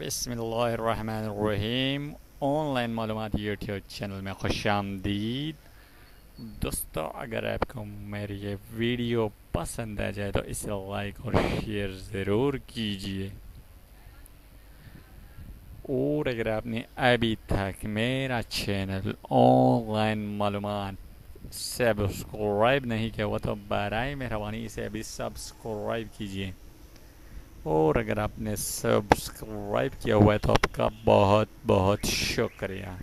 بسم اللہ الرحمن الرحیم آن لائن معلومات یوٹیوب چینل میں خوش آمدید دوستو، اگر آپ کو میری یہ ویڈیو پسند آ جائے تو اسے لائک اور شیئر ضرور کیجیے، اور اگر آپ نے ابھی تک میرا چینل آن لائن معلومات سبسکرائب نہیں کیا ہوا تو برائے مہربانی اسے ابھی سبسکرائب کیجیے، اور اگر آپ نے سبسکرائب کیا ہوا ہے تو آپ کا بہت بہت شکریہ۔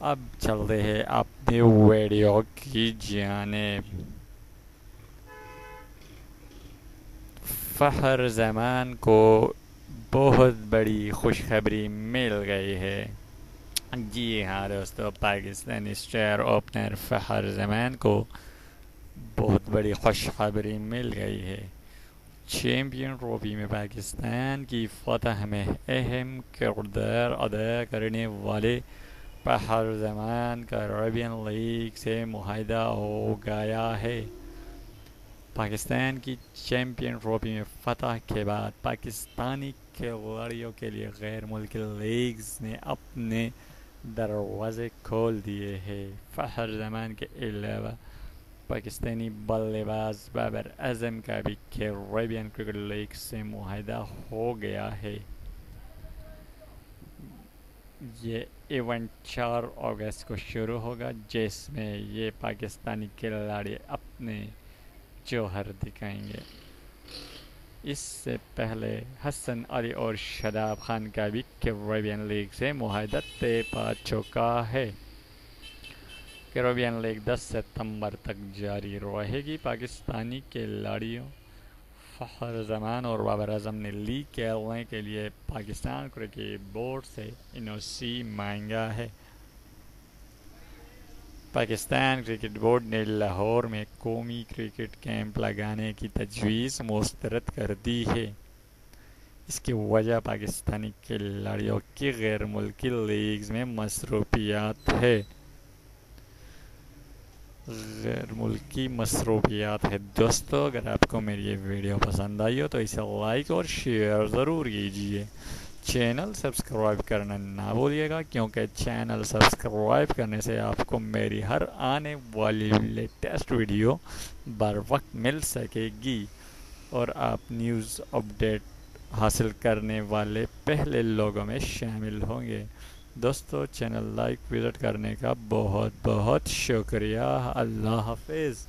اب چلتے ہیں اپنی ویڈیو کی جانب۔ فخر زمان کو بہت بڑی خوشخبری مل گئی ہے۔ جی ہاں دوستو، پاکستانی اسٹار اوپنر فخر زمان کو بہت بڑی خوشخبری مل گئی ہے۔ چیمپئن ٹرافی میں پاکستان کی فتح میں اہم کردار ادا کرنے والے فخر زمان کا عربین لیگ سے معاہدہ ہو گیا ہے۔ پاکستان کی چیمپئن ٹرافی میں فتح کے بعد پاکستانی کھلاڑیوں کے لیے غیر ملکی لیگز نے اپنے دروازے کھول دیے ہیں۔ فخر زمان کے علاوہ پاکستانی بلے باز بابر اعظم کا بھی کیریبین کرکٹ لیگ سے معاہدہ ہو گیا ہے۔ یہ ایونٹ 4 اگست کو شروع ہوگا، جس میں یہ پاکستانی کھلاڑی اپنے جوہر دکھائیں گے۔ اس سے پہلے حسن علی اور شاداب خان کا بھی کیریبین لیگ سے معاہدہ طے پا چکا ہے۔ کیریبین لیگ 10 ستمبر تک جاری رہے گی۔ پاکستانی کھلاڑیوں فخر زمان اور بابر اعظم نے لیگ کھیلنے کے لیے پاکستان کرکٹ بورڈ سے NOC مانگا ہے۔ پاکستان کرکٹ بورڈ نے لاہور میں قومی کرکٹ کیمپ لگانے کی تجویز مسترد کر دی ہے۔ اس کی وجہ پاکستانی کھلاڑیوں کی غیر ملکی لیگز میں مصروفیات ہے۔ دوستو، اگر آپ کو میری یہ ویڈیو پسند آئی ہو تو اسے لائک اور شیئر ضرور کیجیے۔ چینل سبسکرائب کرنا نہ بھولیے گا، کیونکہ چینل سبسکرائب کرنے سے آپ کو میری ہر آنے والی لیٹسٹ ویڈیو بر وقت مل سکے گی، اور آپ نیوز اپڈیٹ حاصل کرنے والے پہلے لوگوں میں شامل ہوں گے۔ دوستو، چینل لائک وزٹ کرنے کا بہت بہت شکریہ۔ اللہ حافظ۔